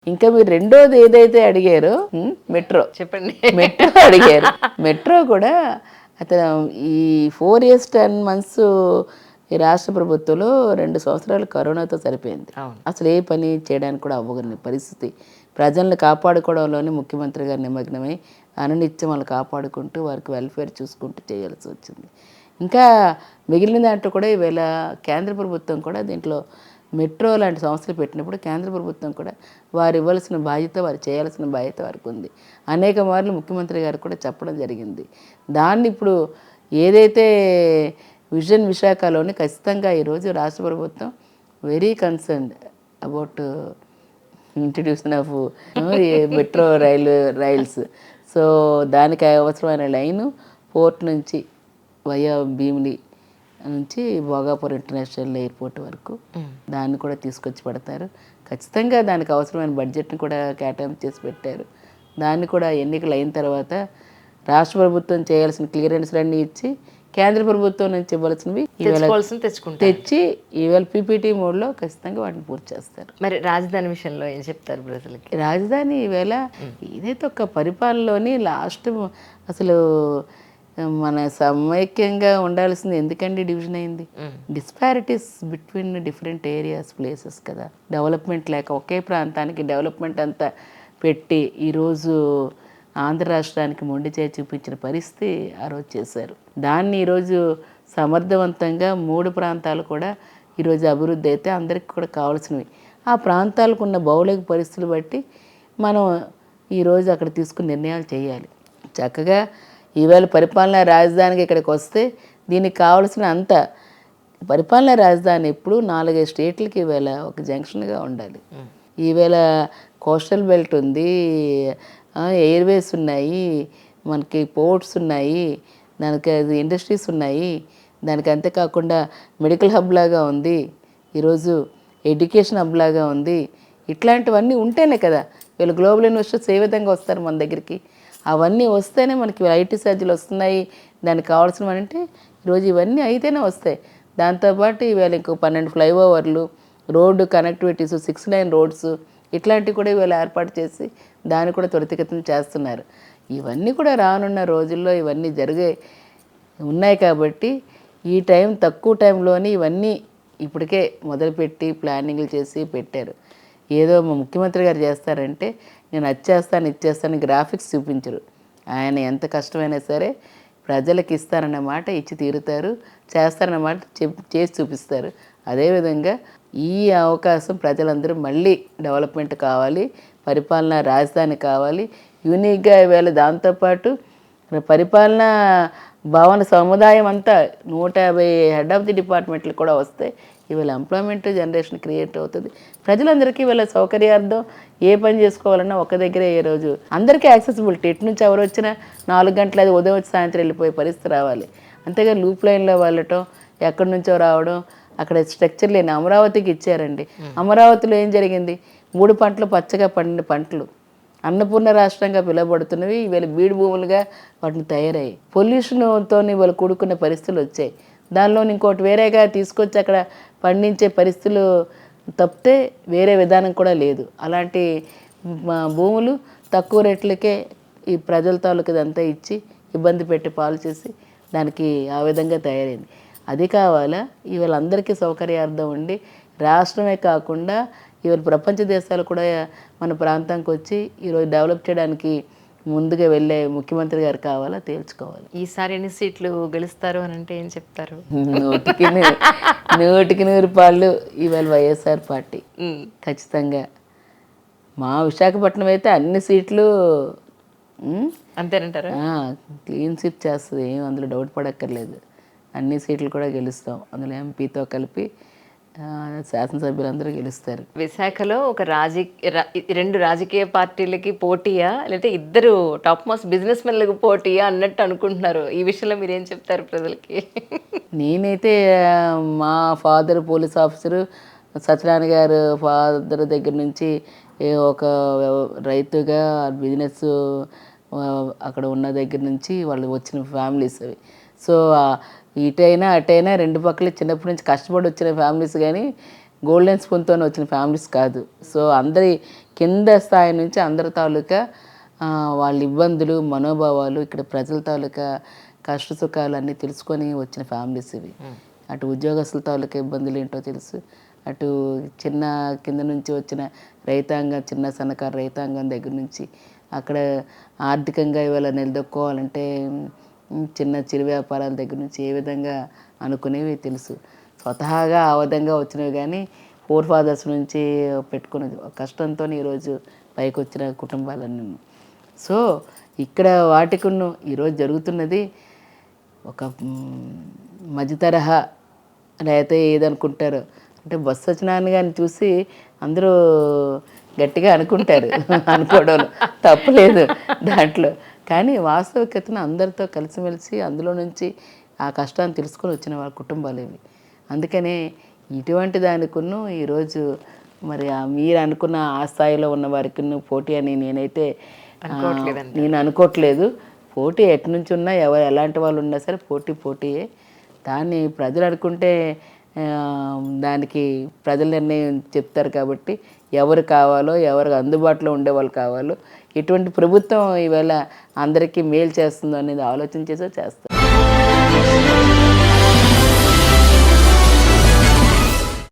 ఇంకా మీరు రెండోది ఏదైతే అడిగారో మెట్రో చెప్పండి. మెట్రో అడిగారు. మెట్రో కూడా అతను ఈ 4 years 10 months ఈ రాష్ట్ర ప్రభుత్వంలో 2 సంవత్సరాలు కరోనాతో సరిపోయింది. అవును. అసలు ఏ పని చేయడానికి కూడా అవ్వని పరిస్థితి. ప్రజల్ని కాపాడుకోవడంలోనే ముఖ్యమంత్రి గారు నిమగ్నమై అనునిత్యం వాళ్ళు కాపాడుకుంటూ వారికి వెల్ఫేర్ చూసుకుంటూ చేయాల్సి వచ్చింది. ఇంకా మిగిలిన దాంట్లో కూడా ఈవేళ కేంద్ర ప్రభుత్వం కూడా దీంట్లో మెట్రో లాంటి సంస్థలు పెట్టినప్పుడు కేంద్ర ప్రభుత్వం కూడా వారు ఇవ్వాల్సిన బాధ్యత, వారు చేయాల్సిన బాధ్యత వారికి ఉంది. అనేక మార్లు ముఖ్యమంత్రి గారు కూడా చెప్పడం జరిగింది. దాన్ని ఇప్పుడు ఏదైతే విజన్ విశాఖలోని ఖచ్చితంగా ఈరోజు రాష్ట్ర ప్రభుత్వం very concerned about introduction of metro rails. So దానికి అవసరమైన లైను పోర్ట్ నుంచి వయా భీమిలి నుంచి భోగాపురం ఇంటర్నేషనల్ ఎయిర్పోర్ట్ వరకు దాన్ని కూడా తీసుకొచ్చి పెడతారు. ఖచ్చితంగా దానికి అవసరమైన బడ్జెట్ని కూడా కేటాయింపు చేసి పెట్టారు. దాన్ని కూడా ఎన్నికలు అయిన తర్వాత రాష్ట్ర ప్రభుత్వం చేయాల్సిన క్లియరెన్స్లన్నీ ఇచ్చి కేంద్ర ప్రభుత్వం నుంచి ఇవ్వాల్సినవి తెచ్చి ఈవేళ పీపీటీ మోడ్లో ఖచ్చితంగా వాటిని పూర్తి చేస్తారు. మరి రాజధాని విషయంలో ఏం చెప్తారు ప్రజలకి? రాజధాని ఈవేళ ఏదైతే ఒక పరిపాలనలోని లాస్ట్ అసలు మన సమైక్యంగా ఉండాల్సింది ఎందుకండి డివిజన్ అయింది? Disparities between different areas places కదా. డెవలప్మెంట్ లేక ఒకే ప్రాంతానికి డెవలప్మెంట్ అంతా పెట్టి ఈరోజు ఆంధ్ర రాష్ట్రానికి మొండి చేయి చూపించిన పరిస్థితి ఆ రోజు చేశారు. దాన్ని ఈరోజు సమర్థవంతంగా 3 ప్రాంతాలు కూడా ఈరోజు అభివృద్ధి అయితే అందరికీ కూడా కావాల్సినవి. ఆ ప్రాంతాలకు ఉన్న భౌగోళిక పరిస్థితులు బట్టి మనం ఈరోజు అక్కడ తీసుకుని నిర్ణయాలు చేయాలి. చక్కగా ఈవేళ పరిపాలనా రాజధానికి ఇక్కడికి వస్తే దీనికి కావాల్సిన అంత పరిపాలనా రాజధాని ఎప్పుడు 4-5 స్టేట్లకి ఈవేళ ఒక జంక్షన్గా ఉండాలి. ఈవేళ కోస్టల్ బెల్ట్ ఉంది, ఎయిర్వేస్ ఉన్నాయి, మనకి పోర్ట్స్ ఉన్నాయి, దానికి ఇండస్ట్రీస్ ఉన్నాయి, దానికి అంతేకాకుండా మెడికల్ హబ్ లాగా ఉంది, ఈరోజు ఎడ్యుకేషన్ హబ్ లాగా ఉంది. ఇట్లాంటివన్నీ ఉంటేనే కదా వీళ్ళు గ్లోబల్ ఇన్వెస్టర్స్ ఏ విధంగా వస్తారు మన దగ్గరికి. అవన్నీ వస్తేనే మనకి ఐటీ ఛార్జీలు వస్తున్నాయి, దానికి కావాల్సినవి అంటే ఈరోజు ఇవన్నీ అయితేనే వస్తాయి. దాంతోపాటు ఇవాళ ఇంకో 12 ఫ్లైఓవర్లు, రోడ్డు కనెక్టివిటీస్, 6 lane రోడ్స్ ఇట్లాంటివి కూడా ఇవాళ ఏర్పాటు చేసి దాన్ని కూడా త్వరితగతిన చేస్తున్నారు. ఇవన్నీ కూడా రానున్న రోజుల్లో ఇవన్నీ జరిగే ఉన్నాయి కాబట్టి ఈ తక్కువ టైంలోని ఇవన్నీ ఇప్పటికే మొదలుపెట్టి ప్లానింగ్లు చేసి పెట్టారు. ఏదో మా ముఖ్యమంత్రి గారు చేస్తారంటే నేను అది ఇచ్చేస్తాను గ్రాఫిక్స్ చూపించరు. ఆయన ఎంత కష్టమైనా సరే ప్రజలకు ఇస్తారన్న మాట ఇచ్చి తీరుతారు, చేస్తారన్న మాట చేసి చూపిస్తారు. అదేవిధంగా ఈ అవకాశం ప్రజలందరూ మళ్ళీ డెవలప్మెంట్ కావాలి, పరిపాలనా రాజధాని కావాలి, యూనిక్గా ఇవాళ దాంతోపాటు పరిపాలనా భవన సముదాయం అంతా 150 హెడ్ ఆఫ్ ది డిపార్ట్మెంట్లు కూడా వస్తే ఇవాళ ఎంప్లాయ్మెంట్ జనరేషన్ క్రియేట్ అవుతుంది. ప్రజలందరికీ ఇవాళ సౌకర్యార్థం ఏ పని చేసుకోవాలన్నా ఒక దగ్గరే ఈ రోజు అందరికీ యాక్సెసిబిలిటీ. ఎటు నుంచి ఎవరు వచ్చినా 4 గంటలు అది ఉదయం వచ్చి సాయంత్రం వెళ్ళిపోయే పరిస్థితి రావాలి. అంతేగా లూప్ లైన్లో వెళ్ళటం, ఎక్కడి నుంచో రావడం, అక్కడ స్ట్రక్చర్ లేని అమరావతికి ఇచ్చారండి. అమరావతిలో ఏం జరిగింది? 3 పంటలు పచ్చగా పండిన పంటలు అన్నపూర్ణ రాష్ట్రంగా పిలువబడుతున్నవి ఇవాళ బీడు భూములుగా వాటిని తయారయ్యాయి. పొల్యూషన్తో ఇవాళ కూడుకున్న పరిస్థితులు వచ్చాయి. దానిలో ఇంకోటి వేరేగా తీసుకొచ్చి అక్కడ పండించే పరిస్థితులు తప్పితే వేరే విధానం కూడా లేదు. అలాంటి భూములు తక్కువ రేట్లకే ఈ ప్రజల తాలూకు ఇదంతా ఇచ్చి ఇబ్బంది పెట్టి పాలు చేసి దానికి ఆ విధంగా తయారైంది. అది కావాలా? ఇవాళ అందరికీ సౌకర్యార్థం ఉండి రాష్ట్రమే కాకుండా ఇవాళ ప్రపంచ దేశాలు కూడా మన ప్రాంతానికి వచ్చి ఈరోజు డెవలప్ చేయడానికి ముందుగా వెళ్ళే ముఖ్యమంత్రి గారు కావాలా తేల్చుకోవాలి. ఈసారి ఎన్ని సీట్లు గెలుస్తారు అని అంటే ఏం చెప్తారు? 100కి 100 పాళ్ళు ఇవాళ వైఎస్ఆర్ పార్టీ ఖచ్చితంగా. మా విశాఖపట్నం అయితే అన్ని సీట్లు అంతేనంటారా? క్లీన్ స్వీప్ చేస్తుంది, ఏం అందులో డౌట్ పడక్కర్లేదు. అన్ని సీట్లు కూడా గెలుస్తాం. అందులో ఎంపీతో కలిపి శాసనసభ్యులందరూ గెలుస్తారు. విశాఖలో ఒక 2 రాజకీయ పార్టీలకి పోటీయా, లేదంటే 2 టాప్ మోస్ట్ బిజినెస్ మెన్లకు పోటీయా అన్నట్టు అనుకుంటున్నారు. ఈ విషయంలో మీరు ఏం చెప్తారు ప్రజలకి? నేనైతే మా ఫాదర్ పోలీస్ ఆఫీసరు, సత్యనారాయణ గారు ఫాదర్ దగ్గర నుంచి ఒక రైతుగా బిజినెస్ అక్కడ ఉన్న దగ్గర నుంచి వాళ్ళు వచ్చిన ఫ్యామిలీస్ అవి. సో ఇటైనా అటైనా 2 పక్కల చిన్నప్పటి నుంచి కష్టపడి వచ్చిన ఫ్యామిలీస్ కానీ గోల్డెన్ స్పూన్తో వచ్చిన ఫ్యామిలీస్ కాదు. సో అందరి కింద స్థాయి నుంచి అందరి తాలూకా వాళ్ళ ఇబ్బందులు మనోభావాలు ఇక్కడ ప్రజల తాలూకా కష్ట సుఖాలు అన్నీ తెలుసుకొని వచ్చిన ఫ్యామిలీస్ ఇవి. అటు ఉద్యోగస్తుల తాలూకా ఇబ్బందులు ఏంటో తెలుసు, అటు చిన్న కింద నుంచి వచ్చిన రైతాంగం, చిన్న సన్నకారు రైతాంగం దగ్గర నుంచి అక్కడ ఆర్థికంగా ఇవాళ నిలదొక్కోవాలంటే చిన్న చిరు వ్యాపారాల దగ్గర నుంచి ఏ విధంగా అనుకునేవి తెలుసు. స్వతహాగా ఆ విధంగా వచ్చినవి కానీ ఫోర్ ఫాదర్స్ నుంచి పెట్టుకున్నది కష్టంతో ఈరోజు పైకి వచ్చిన కుటుంబాలన్నీ. సో ఇక్కడ వాటికున్న ఈరోజు జరుగుతున్నది ఒక మధ్య తరహా లేకపోతే ఏదనుకుంటారో అంటే బొత్స సత్యనారాయణ గారిని చూసి అందరూ గట్టిగా అనుకుంటారు, అనుకోవడం తప్పులేదు దాంట్లో. కానీ వాస్తవికతను అందరితో కలిసిమెలిసి అందులో నుంచి ఆ కష్టాన్ని తెలుసుకొని వచ్చిన వాళ్ళ కుటుంబాలు ఇవి. అందుకనే ఇటువంటి దానికున్న ఈరోజు మరి మీరు అనుకున్న ఆ స్థాయిలో ఉన్న వారికి పోటీ అని నేనైతే నేను అనుకోవట్లేదు. పోటీ ఎటు నుంచి ఉన్నా ఎవరు ఎలాంటి వాళ్ళు ఉన్నా సరే పోటీయే. దాన్ని ప్రజలు అనుకుంటే దానికి ప్రజల నిర్ణయం చెప్తారు కాబట్టి ఎవరు కావాలో, ఎవరు అందుబాటులో ఉండేవాళ్ళు కావాలో, ఎటువంటి ప్రభుత్వం ఈవేళ అందరికీ మేలు చేస్తుందో అనేది ఆలోచన చేస్తే చేస్తారు.